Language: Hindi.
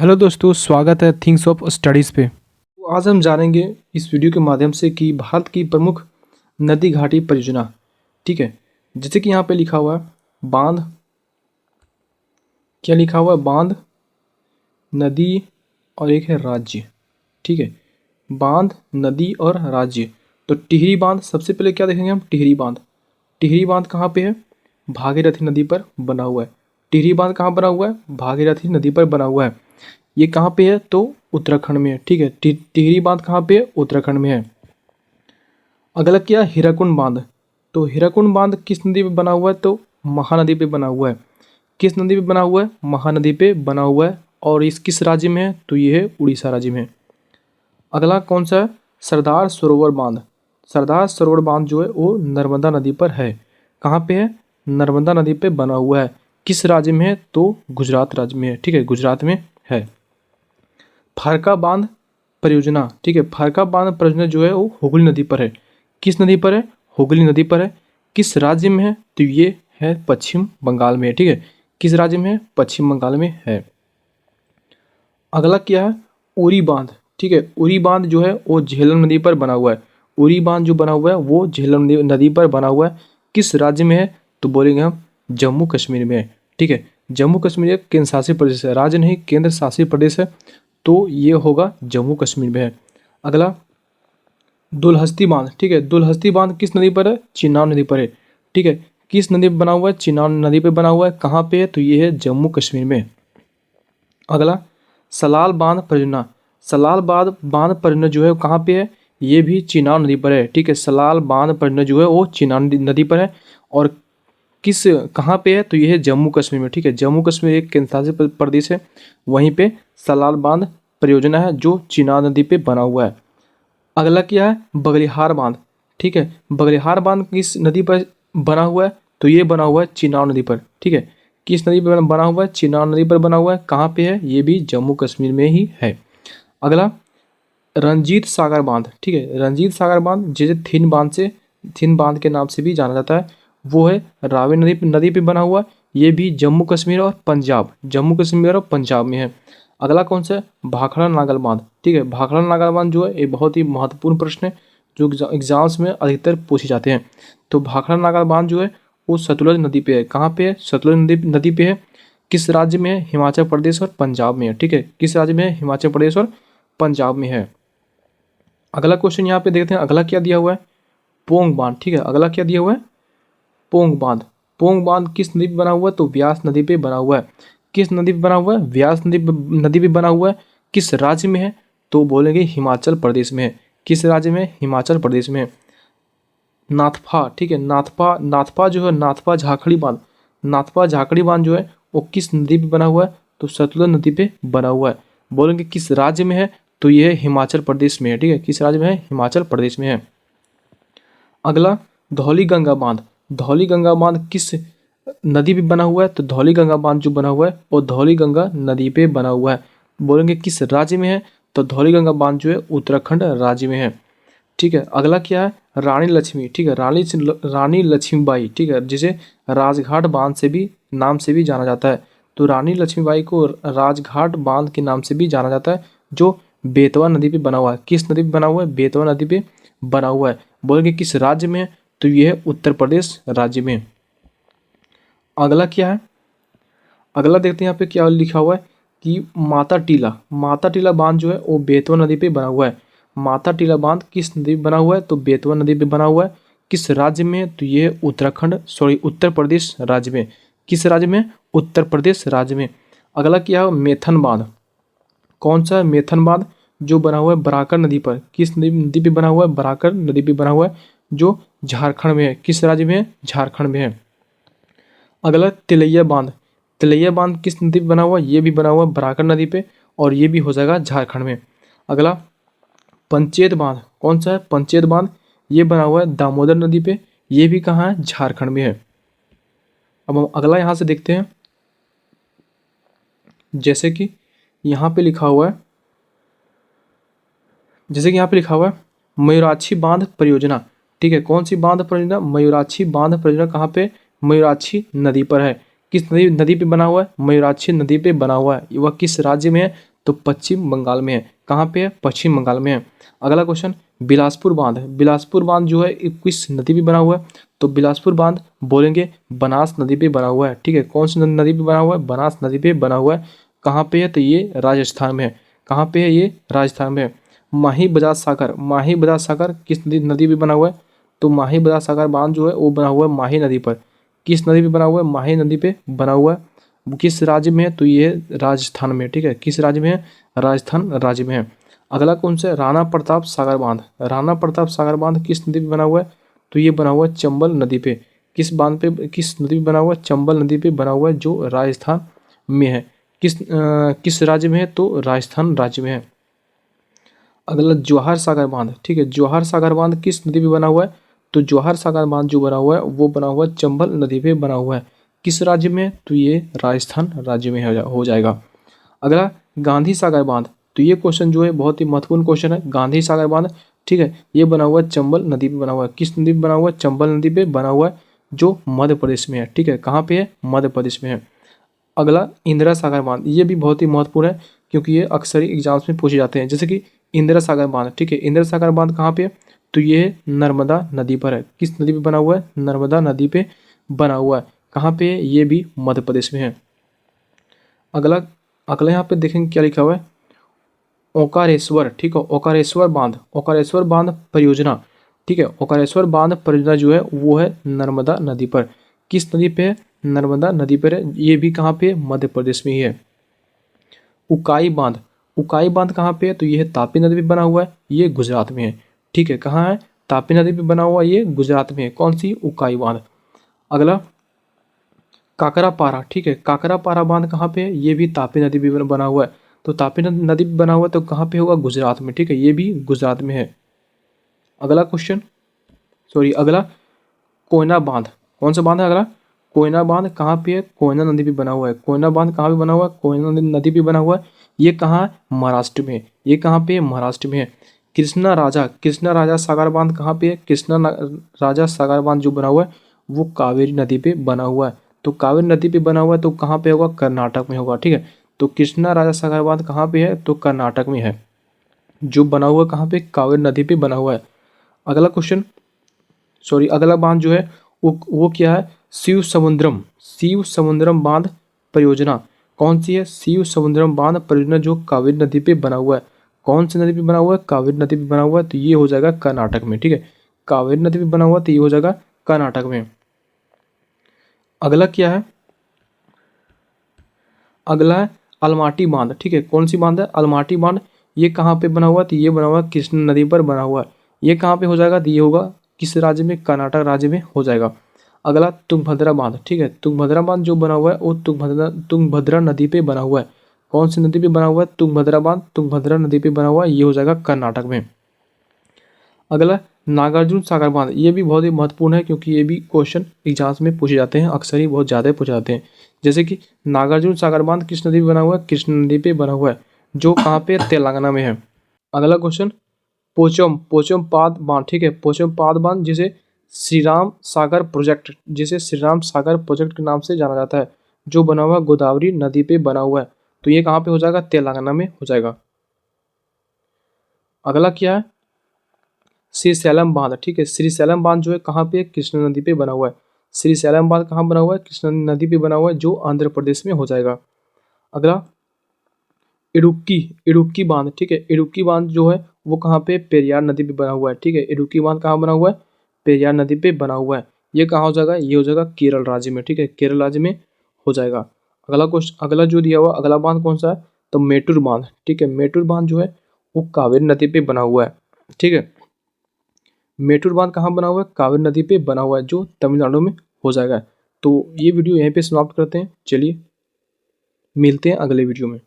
हेलो दोस्तों, स्वागत है थिंग्स ऑफ स्टडीज़ पे। तो आज हम जानेंगे इस वीडियो के माध्यम से कि भारत की प्रमुख नदी घाटी परियोजना। ठीक है, जैसे कि यहाँ पे लिखा हुआ है बांध। क्या लिखा हुआ है? बांध, नदी और एक है राज्य। ठीक है, बांध, नदी और राज्य। तो टिहरी बांध सबसे पहले क्या देखेंगे हम? टिहरी बांध। टिहरी बांध कहाँ पे है? भागीरथी नदी पर बना हुआ है। टिहरी बांध कहाँ बना हुआ है? भागीरथी नदी पर बना हुआ है। ये कहाँ पे है? तो उत्तराखंड में है। ठीक है, टिहरी बांध कहाँ पे है? उत्तराखंड में है। अगला क्या? हीराकुंड बांध। तो हीराकुंड बांध किस नदी पे बना हुआ है? तो महानदी पे बना हुआ है। किस नदी पे बना हुआ है? महानदी पे बना हुआ है। और इस किस राज्य में है? तो ये है उड़ीसा राज्य में। अगला कौन सा है? सरदार सरोवर बांध। सरदार सरोवर बांध जो है वो नर्मदा नदी पर है। कहाँ पे है? नर्मदा नदी पे बना हुआ है। किस राज्य में है? तो गुजरात राज्य में है। ठीक है, गुजरात में है। फारका बांध परियोजना। ठीक है, फारका बांध परियोजना जो है वो हुगली नदी पर है। किस नदी पर है? हुगली नदी पर है। किस राज्य में है? तो ये है पश्चिम बंगाल में है। ठीक है, किस राज्य में है? पश्चिम बंगाल में है। अगला क्या है? उरी बांध। ठीक है, उरी बांध जो है वो झेलम नदी पर बना हुआ है। उरी बांध जो बना हुआ है वो झेलम नदी पर बना हुआ है। किस राज्य में है? तो बोलेंगे हम जम्मू कश्मीर में है। ठीक है, जम्मू कश्मीर एक केंद्र शासित प्रदेश है, राज्य नहीं केंद्र शासित प्रदेश है। तो ये होगा जम्मू कश्मीर में है। अगला दुलहस्ती बांध। ठीक है, दुलहस्ती बांध किस नदी पर है? चिनाब नदी पर है। ठीक है, किस नदी पर बना हुआ है? चिनाब नदी पर बना हुआ है। कहाँ पे है? तो ये है जम्मू कश्मीर में। अगला सलाल बांध परियोजना। सलाल बांध परियोजना जो है वो कहाँ पे है? ये भी चिनाब नदी पर है। ठीक है, सलाल बांध परियोजना जो है वो चिनाब नदी पर है। और किस कहाँ पे है? तो ये है जम्मू कश्मीर में। ठीक है, जम्मू कश्मीर एक केंद्रशासित प्रदेश है, वहीं पे सलाल बांध परियोजना है जो चिनाब नदी पे बना हुआ है। अगला क्या है? बगलिहार बांध। ठीक है, बगलिहार बांध किस नदी पर बना हुआ है? तो ये बना हुआ है चिनाब नदी पर। ठीक है, किस नदी पर बना हुआ है? चिनाब नदी पर बना हुआ है। कहाँ पे है? ये भी जम्मू कश्मीर में ही है। अगला रंजीत सागर बांध। ठीक है, रंजीत सागर बांध जिसे थिन बांध के नाम से भी जाना जाता है, वो है रावी नदी पे बना हुआ। ये भी जम्मू कश्मीर और पंजाब में है। अगला कौन सा है? भाखड़ा नागल बांध। ठीक है, भाखड़ा नागल बांध जो है ये बहुत ही महत्वपूर्ण प्रश्न है जो एग्जाम्स में अधिकतर पूछे जाते हैं। तो भाखड़ा नागल बांध जो है वो सतलुज नदी पे है। कहाँ पे है? सतलुज नदी पे है। किस राज्य में है? हिमाचल प्रदेश और पंजाब में है। ठीक है, किस राज्य में है? हिमाचल प्रदेश और पंजाब में है। अगला क्वेश्चन यहाँ पे देखते हैं। अगला क्या दिया हुआ है? पोंग बांध। ठीक है, अगला क्या दिया हुआ है? पोंग बांध। पोंग बांध किस नदी पे बना हुआ है? तो व्यास नदी पे बना हुआ है। किस नदी पे बना हुआ है? व्यास नदी पे बना हुआ है। किस राज्य में है? तो बोलेंगे हिमाचल प्रदेश में है। किस राज्य में? हिमाचल प्रदेश में है। नाथपा। ठीक है, नाथपा जो है नाथपा झाखड़ी बांध। नाथपा झाखड़ी बांध जो है वो किस नदी पे बना हुआ है? तो सतलुज नदी पे बना हुआ है। बोलेंगे किस राज्य में है? तो ये है हिमाचल प्रदेश में है। ठीक है, किस राज्य में है? हिमाचल प्रदेश में है। अगला धौली गंगा बांध। धौली गंगा बांध किस नदी पे बना हुआ है? तो धौली गंगा बांध जो बना हुआ है वो धौली गंगा नदी पे बना हुआ है। बोलेंगे किस राज्य में है? तो धौली गंगा बांध जो है उत्तराखंड राज्य में है। ठीक है, अगला क्या है? रानी लक्ष्मी। ठीक है, रानी लक्ष्मीबाई। ठीक है, जिसे राजघाट बांध से भी नाम से भी जाना जाता है। तो रानी लक्ष्मीबाई को राजघाट बांध के नाम से भी जाना जाता है, जो बेतवा नदी पे बना हुआ है। किस नदी पे बना हुआ है? बेतवा नदी पे बना हुआ है। बोलेंगे किस राज्य में है? तो यह है उत्तर प्रदेश राज्य में। अगला क्या है? अगला देखते हैं यहाँ पे क्या लिखा हुआ है कि माता टीला बांध जो है वो बेतवा नदी पे बना हुआ है। माता टीला बांध किस नदी पे बना हुआ है? तो बेतवा नदी पे बना हुआ है। किस राज्य में है? तो ये है उत्तर प्रदेश राज्य में। किस राज्य में? उत्तर प्रदेश राज्य में। अगला क्या है? मेथन बांध। कौन सा है? मेथन बांध जो बना हुआ है बराकर नदी पर। किस नदी पे बना हुआ है? बराकर नदी पे बना हुआ है, जो झारखंड में है। किस राज्य में है? झारखंड में है। अगला तिलैया बांध। तिलैया बांध किस नदी पे बना हुआ है? ये भी बना हुआ है बराकर नदी पे, और ये भी हो जाएगा झारखंड में। अगला पंचेत बांध। कौन सा है? पंचेत बांध ये बना हुआ है दामोदर नदी पे, ये भी कहाँ है? झारखंड में है। अब हम अगला यहाँ से देखते हैं। जैसे कि यहाँ पे लिखा हुआ है मयूराक्षी बांध परियोजना। ठीक है, कौन सी बांध परियोजना? मयूराक्षी बांध परियोजना कहाँ पे? मयूराक्षी नदी पर है। किस नदी पे बना हुआ है? मयूराक्षी नदी पे बना हुआ है। वह किस राज्य में है? तो पश्चिम बंगाल में है। कहाँ पे है? पश्चिम बंगाल में है। अगला क्वेश्चन, बिलासपुर बांध। बिलासपुर बांध जो है किस नदी पे बना हुआ है? तो बिलासपुर बांध बोलेंगे बनास नदी पे बना हुआ है। ठीक है, कौन सी नदी पे बना हुआ है? बनास नदी पे बना हुआ है। कहाँ पे है? तो ये राजस्थान में है। कहाँ पे है? ये राजस्थान में है। माही बजाज सागर, माही बजाज सागर किस नदी पे बना हुआ है? तो माही बजाज सागर बांध जो है वो बना हुआ है माही नदी पर। किस नदी पे बना हुआ है? माही नदी पे बना हुआ है। वो किस राज्य में है? तो ये राजस्थान में। ठीक है, किस राज्य में है? राजस्थान राज्य में है। अगला कौन सा है? राणा प्रताप सागर बांध। राणा प्रताप सागर बांध किस नदी पे बना हुआ है? तो ये बना हुआ है चंबल नदी पे। किस बांध पे, किस नदी पे बना हुआ है? चंबल नदी पे बना हुआ है, जो राजस्थान में है। किस राज्य में है? तो राजस्थान राज्य में है। अगला जवाहर सागर बांध। ठीक है, जवाहर सागर बांध किस नदी पे बना हुआ है? तो जवाहर सागर बांध जो बना हुआ है वो बना हुआ है चंबल नदी पे बना हुआ है। किस राज्य में? तो ये राजस्थान राज्य में हो जाएगा। अगला गांधी सागर बांध। तो ये क्वेश्चन जो है बहुत ही महत्वपूर्ण क्वेश्चन है। गांधी सागर बांध, ठीक है, ये बना हुआ है चंबल नदी पे बना हुआ है। किस नदी पे बना हुआ है? चंबल नदी पे बना हुआ है, जो मध्य प्रदेश में है। ठीक है, कहाँ पे है? मध्य प्रदेश में है। अगला इंदिरा सागर बांध, ये भी बहुत ही महत्वपूर्ण है क्योंकि ये अक्सर एग्जाम्स में पूछे जाते हैं। जैसे कि इंदिरा सागर बांध, ठीक है, इंदिरा सागर बांध कहाँ पे है? तो ये नर्मदा नदी पर है। किस नदी पे बना हुआ है? नर्मदा नदी पे बना हुआ है। कहाँ पे है? ये भी मध्य प्रदेश में है। अगला अगला यहाँ पे देखेंगे क्या लिखा हुआ है, ओकारेश्वर। ठीक है, ओकारेश्वर बांध, ओकारेश्वर बांध परियोजना। ठीक है, ओकारेश्वर बांध परियोजना जो है वो है नर्मदा नदी पर। किस नदी पे है? नर्मदा नदी पर है। ये भी कहाँ पे है? मध्य प्रदेश में ही है। उकाई बांध, उकाई बांध कहाँ पे है? तो ये है तापी नदी पे बना हुआ है, ये गुजरात में है। ठीक है, कहाँ है? तापी नदी पे बना हुआ है, ये गुजरात में है। कौन सी? उकाई बांध। अगला काकरापारा। ठीक है, काकरापारा बांध कहाँ पे है? ये भी तापी नदी पे बना हुआ है। तो तापी नदी पे बना हुआ है तो कहाँ पे होगा? गुजरात में। ठीक है, ये भी गुजरात में है। अगला क्वेश्चन, सॉरी, अगला कोयना बांध। कौन सा बांध है अगला? कोयना बांध कहाँ पे है? कोयना नदी पे बना हुआ है। कोयना बांध कहाँ पे बना हुआ है? कोयना नदी पे बना हुआ है। ये कहाँ है? महाराष्ट्र में। ये कहाँ पे है? महाराष्ट्र में है। कृष्णा राजा सागर बांध कहाँ पे है? राजा सागर बांध जो बना हुआ है वो कावेरी नदी पे बना हुआ है। तो कावेरी नदी पे बना हुआ है तो कहाँ पे होगा? कर्नाटक में होगा। ठीक है, तो कृष्णा राजा सागर बांध कहाँ पे है? तो कर्नाटक में है, जो बना हुआ कहाँ पे? कावेरी नदी पे बना हुआ है। अगला क्वेश्चन, सॉरी, अगला बांध जो है वो क्या है? शिव समुद्रम, शिव समुद्रम बांध परियोजना। कौन सी है? शिव समुद्रम बांध परियोजना, जो कावेरी नदी पे बना हुआ है। कौन सी नदी पे बना हुआ है? कावेरी नदी पे बना हुआ है, तो ये हो जाएगा कर्नाटक में। ठीक है, कावेरी नदी पे बना हुआ तो ये हो जाएगा कर्नाटक में। अगला क्या है? अगला है अलमाटी बांध। ठीक है, कौन सी बांध है? अलमाटी बांध। ये कहाँ पे बना हुआ है? तो ये बना हुआ है कृष्ण नदी पर बना हुआ है। ये कहाँ पे हो जाएगा? तो ये होगा किस राज्य में? कर्नाटक राज्य में हो जाएगा। अगला तुंगभद्रा बांध। ठीक है, तुंगभद्रा बांध जो बना हुआ है वो तुंगभद्रा नदी पे बना हुआ है। कौन सी नदी पे बना हुआ है? तुंगभद्रा बांध तुंगभद्रा नदी पे बना हुआ है, ये हो जाएगा कर्नाटक में। अगला नागार्जुन सागर बांध, ये भी बहुत ही महत्वपूर्ण है क्योंकि ये भी क्वेश्चन एग्जाम्स में पूछे जाते हैं, अक्सर ही बहुत ज़्यादा पूछे जाते हैं। जैसे कि नागार्जुन सागर बांध किस नदी पे बना हुआ है? कृष्ण नदी पे बना हुआ है, जो कहाँ पे? तेलंगाना में है। अगला क्वेश्चन, पोचम पाद बांध। ठीक है, पोचम पाद बांध जिसे श्री राम सागर प्रोजेक्ट, जिसे श्री राम सागर प्रोजेक्ट के नाम से जाना जाता है, जो बना हुआ गोदावरी नदी पे बना हुआ है, तो ये कहाँ पे हो जाएगा? तेलंगाना में हो जाएगा। अगला क्या है? श्रीशैलम बांध। ठीक है, श्रीशैलम बांध जो है कहाँ पे? कृष्णा नदी पे बना हुआ है। श्रीशैलम बांध कहाँ बना हुआ है? कृष्णा नदी पे बना हुआ है, जो आंध्र प्रदेश में हो जाएगा। अगला इडुक्की, इडुक्की बांध। ठीक है, इडुक्की बांध जो है वो कहाँ पे? पेरियार नदी पे बना हुआ है। ठीक है, इडुक्की बांध कहाँ बना हुआ है? पेरियार नदी पे बना हुआ है। ये कहाँ हो जाएगा? ये हो जाएगा केरल राज्य में। ठीक है, केरल राज्य में हो जाएगा। अगला क्वेश्चन, अगला जो दिया हुआ अगला बांध कौन सा है? तो मेटूर बांध। ठीक है, मेटूर बांध जो है वो कावेरी नदी पे बना हुआ है। ठीक है, मेटूर बांध कहाँ बना हुआ है? कावेरी नदी पे बना हुआ है, जो तमिलनाडु में हो जाएगा। तो ये वीडियो यहीं पे समाप्त करते हैं। चलिए मिलते हैं अगले वीडियो में।